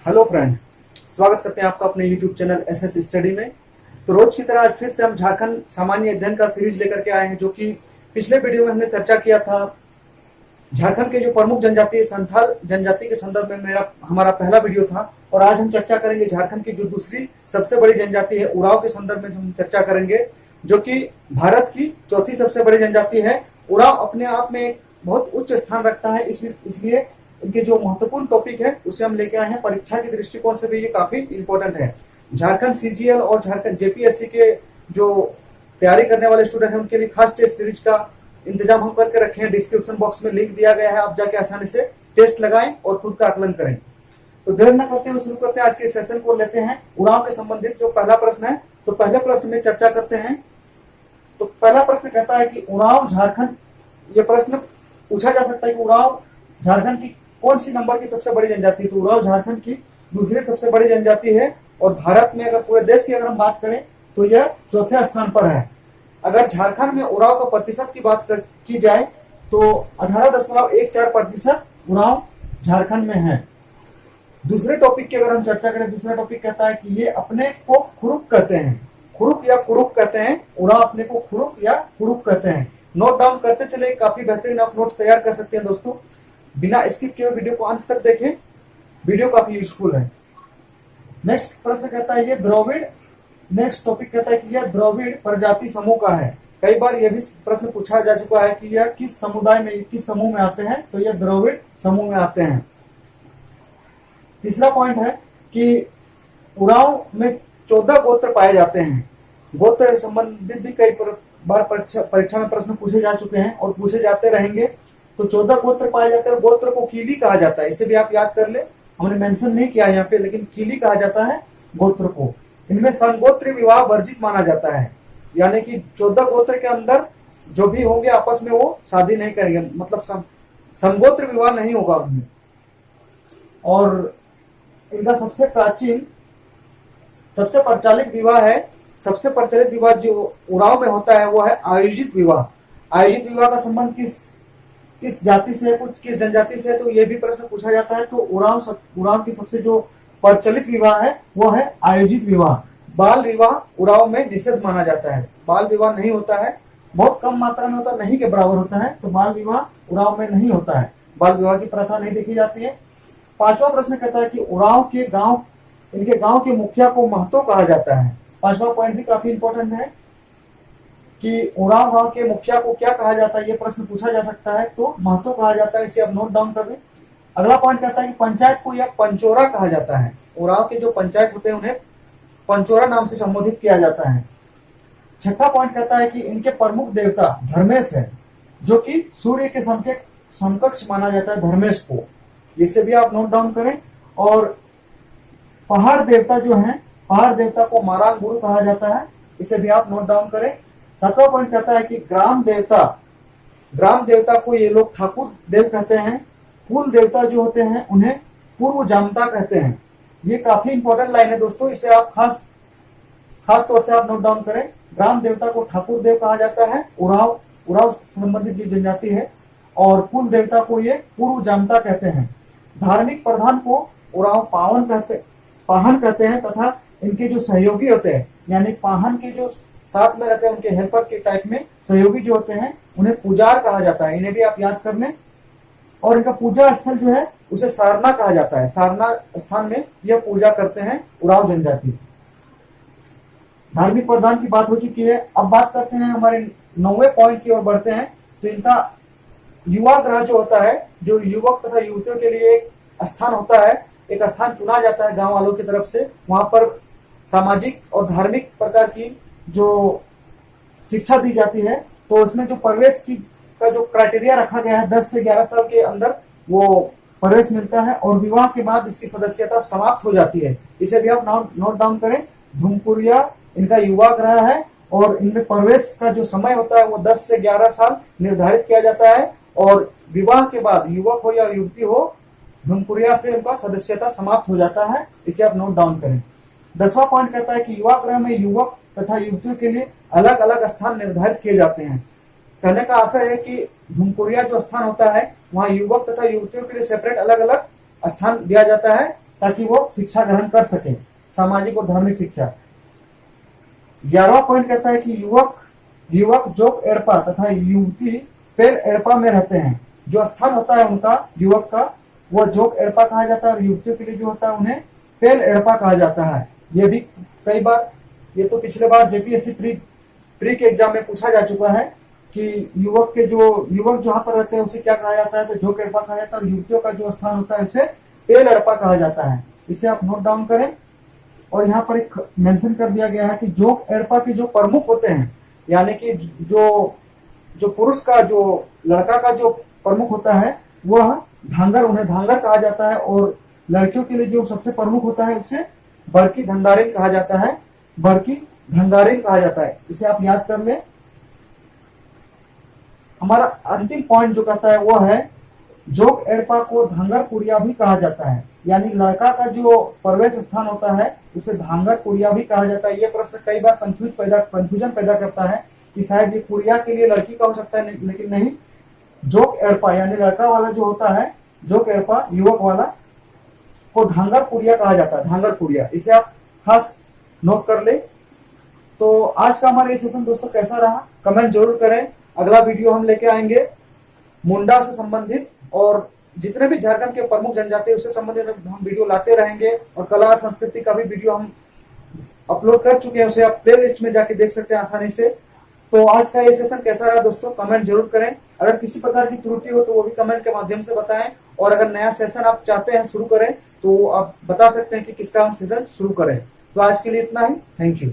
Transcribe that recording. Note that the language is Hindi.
हेलो फ्रेंड, स्वागत करते हैं आपका अपने यूट्यूब चैनल एसएस स्टडी में। तो रोज की तरह आज फिर से हम झारखंड सामान्य अध्ययन का सीरीज लेकर के आए हैं, जो कि पिछले वीडियो में हमने चर्चा किया था। झारखंड के जो प्रमुख जनजाति है संथाल जनजाति के संदर्भ में हमारा पहला वीडियो था, और आज हम चर्चा करेंगे झारखंड की जो दूसरी सबसे बड़ी जनजाति है उरांव के संदर्भ में हम चर्चा करेंगे, जो कि भारत की चौथी सबसे बड़ी जनजाति है। उरांव अपने आप में एक बहुत उच्च स्थान रखता है, इसलिए इनके जो महत्वपूर्ण टॉपिक है उसे हम लेके आए हैं। परीक्षा के दृष्टिकोण से भी ये काफी इंपॉर्टेंट है। झारखंड सीजीएल और झारखंड जेपीएससी के जो तैयारी करने वाले स्टूडेंट हैं उनके लिए खास टेस्ट सीरीज का इंतजाम हम करके रखे हैं। डिस्क्रिप्शन बॉक्स में लिंक दिया गया है, आप जाके आसानी से टेस्ट लगाएं और खुद का आकलन करें। तो देर न करते हुए शुरू करते हैं आज के सेशन को। लेते हैं उरांव के संबंधित जो पहला प्रश्न है, तो पहले प्रश्न में चर्चा करते हैं। तो पहला प्रश्न कहता है कि उरांव झारखंड, ये प्रश्न पूछा जा सकता है कि उरांव झारखंड की कौन सी नंबर की सबसे बड़ी जनजाति है। तो उरांव झारखंड की दूसरी सबसे बड़ी जनजाति है, और भारत में अगर पूरे देश की अगर हम बात करें तो यह चौथे स्थान पर है। अगर झारखंड में उरांव का प्रतिशत की बात की जाए तो 18.14% उरांव झारखंड में है। दूसरे टॉपिक की अगर हम चर्चा करें, दूसरा टॉपिक कहता है कि ये अपने को खुरुक कहते हैं, खुरुक या कुरुक कहते हैं। उरांव अपने को खुरुक या कुरुक कहते हैं। नोट डाउन करते चले, काफी बेहतरीन आप नोट्स तैयार कर सकते हैं दोस्तों। बिना स्किप किए वीडियो को अंत तक देखें, वीडियो काफी यूजफुल है। नेक्स्ट प्रश्न कहता है ये द्रविड़, नेक्स्ट टॉपिक कहता है कि यह द्रविड़ प्रजाति समूह का है। कई बार यह भी प्रश्न पूछा जा चुका है कि यह किस समुदाय में, किस समूह में आते हैं। तो यह द्रविड़ समूह में आते हैं। तीसरा पॉइंट है कि उरांव में 14 गोत्र पाए जाते हैं। गोत्र संबंधित भी कई बार परीक्षा में प्रश्न पूछे जा चुके हैं और पूछे जाते रहेंगे। तो 14 गोत्र पाए जाते हैं। गोत्र को कीली कहा जाता है, इसे भी आप याद कर ले, हमने मेंशन नहीं किया यहाँ पे, लेकिन कीली कहा जाता है गोत्र को। इनमें संगोत्र विवाह वर्जित माना जाता है, यानी कि 14 गोत्र के अंदर जो भी होंगे आपस में वो शादी नहीं करेंगे, मतलब संगोत्र विवाह नहीं होगा उनमें। और इनका सबसे प्राचीन, सबसे प्रचलित विवाह है, सबसे प्रचलित विवाह जो उरांव में होता है वो है आयोजित विवाह। आयोजित विवाह का संबंध किस जाति से है, किस जनजाति से है, तो ये भी प्रश्न पूछा जाता है। तो उरांव की सबसे जो प्रचलित विवाह है वो है आयोजित विवाह। बाल विवाह उरांव में निषेध माना जाता है। बाल विवाह नहीं होता है, बहुत कम मात्रा में होता है, नहीं के बराबर होता है। तो बाल विवाह उरांव में नहीं होता है, बाल विवाह की प्रथा नहीं देखी जाती है। पांचवा प्रश्न कहता है कि उरांव के गांव, इनके गांव के मुखिया को महतो कहा जाता है। पांचवा पॉइंट भी काफी इंपॉर्टेंट है कि उरांव गांव के मुखिया को क्या कहा जाता है, ये प्रश्न पूछा जा सकता है। तो महतो कहा जाता है, इसे आप नोट डाउन कर लें। अगला पॉइंट कहता है कि पंचायत को या पंचोरा कहा जाता है। उरांव के जो पंचायत होते हैं उन्हें पंचोरा नाम से संबोधित किया जाता है। छठा पॉइंट कहता है कि इनके प्रमुख देवता धर्मेश है, जो कि सूर्य के समकक्ष माना जाता है धर्मेश को, इसे भी आप नोट डाउन करें। और पहाड़ देवता जो है, पहाड़ देवता को मारांग गुरु कहा जाता है, इसे भी आप नोट डाउन करें। सातवां पॉइंट कहता है कि ग्राम देवता को ये लोग ठाकुर देव कहते हैं। कुल देवता जो होते हैं उन्हें पूर्व जामता कहते हैं। ये काफी इंपॉर्टेंट लाइन है दोस्तों, इसे आप खास तौर से आप नोट डाउन करें। ग्राम देवता को ठाकुर देव कहा जाता है, उरांव संबंधित जो जनजाति है, और कुल देवता को ये पूर्व जामता कहते हैं। धार्मिक प्रधान को उरांव पाहन कहते हैं, तथा इनके जो सहयोगी होते हैं, यानी पाहन के जो साथ में रहते हैं, उनके हेल्पर के टाइप में सहयोगी जो होते हैं उन्हें पुजार कहा जाता है। इन्हें भी आप याद कर लें। और इनका पूजा स्थल जो है उसे सारना कहा जाता है। सारना स्थान में यह पूजा करते हैं उरांव जनजाति। धार्मिक प्रधान की बात हो चुकी है। अब बात करते हैं हमारे 9वें पॉइंट की ओर बढ़ते हैं। तो इनका युवा ग्रह जो होता है, जो युवक तथा युवतियों के लिए एक स्थान होता है, एक स्थान चुना जाता है गांव वालों की तरफ से। वहां पर सामाजिक और धार्मिक प्रकार की जो शिक्षा दी जाती है। तो उसमें जो प्रवेश का जो क्राइटेरिया रखा गया है, 10 से 11 साल के अंदर वो प्रवेश मिलता है, और विवाह के बाद इसकी सदस्यता समाप्त हो जाती है। इसे भी आप नोट डाउन करें। धूमपुरिया इनका युवा ग्रह है, और इनमें प्रवेश का जो समय होता है वो 10 से 11 साल निर्धारित किया जाता है, और विवाह के बाद युवक हो या युवती हो, धूमपुरिया से उनका सदस्यता समाप्त हो जाता है। इसे आप नोट डाउन करें। 10वां पॉइंट कहता है कि युवा ग्रह में युवक तथा युवतियों के लिए अलग अलग स्थान निर्धारित किए जाते हैं। कहने का आशय है कि धूमपुरिया जो स्थान होता है वहाँ युवक तथा युवतियों के लिए सेपरेट अलग अलग स्थान दिया जाता है, ताकि वो शिक्षा ग्रहण कर सके, सामाजिक और धार्मिक शिक्षा। 11वां पॉइंट कहता है कि युवक जोक एड़पा तथा युवती पेल एड़पा में रहते हैं। जो स्थान होता है उनका युवक का, वो जोक एड़पा कहा जाता है, और युवतियों के लिए जो होता है उन्हें पेल एड़पा कहा जाता है। ये भी कई बार, ये तो पिछले बार जेपीएससी प्री के एग्जाम में पूछा जा चुका है कि युवक जहाँ पर रहते हैं उसे क्या कहा जाता है, तो जोक एड़पा कहा जाता है, और युवतियों का जो स्थान होता है उसे पेल एड़पा कहा जाता है। इसे आप नोट डाउन करें। और यहाँ पर एक मेंशन कर दिया गया है कि जोक एड़पा के जो प्रमुख होते हैं, यानी कि जो पुरुष का, जो लड़का का जो प्रमुख होता है वह धांगर, उन्हें धांगर कहा जाता है, और लड़कियों के लिए जो सबसे प्रमुख होता है उसे बड़की धंगारिन कहा जाता है, बड़की धंगारिन कहा जाता है। इसे आप याद कर लें। हमारा अंतिम पॉइंट जो कहता है वो है जोक एड़पा को धांगर कुड़िया भी कहा जाता है, यानी लड़का का जो प्रवेश स्थान होता है उसे धांगर कुड़िया भी कहा जाता है। ये प्रश्न कई बार कंफ्यूजन पैदा करता है कि शायद ये कुड़िया के लिए लड़की का हो सकता है, लेकिन नहीं, जोक एड़पा यानी लड़का वाला जो होता है, जोक एड़पा युवक वाला को धांगर कुड़िया कहा जाता है, धांगर कुड़िया। इसे आप खास नोट कर ले। तो आज का हमारा ये सेशन दोस्तों कैसा रहा, कमेंट जरूर करें। अगला वीडियो हम लेके आएंगे मुंडा से संबंधित, और जितने भी झारखंड के प्रमुख जनजाति उससे संबंधित हम वीडियो लाते रहेंगे, और कला और संस्कृति का भी वीडियो हम अपलोड कर चुके हैं, उसे आप प्ले लिस्ट में जाके देख सकते हैं आसानी से। तो आज का ये सेशन कैसा रहा दोस्तों, कमेंट जरूर करें। अगर किसी प्रकार की त्रुटि हो तो वो भी कमेंट के माध्यम से बताएं, और अगर नया सेशन आप चाहते हैं शुरू करें तो आप बता सकते हैं कि किसका हम सेशन शुरू करें। तो आज के लिए इतना ही, थैंक यू।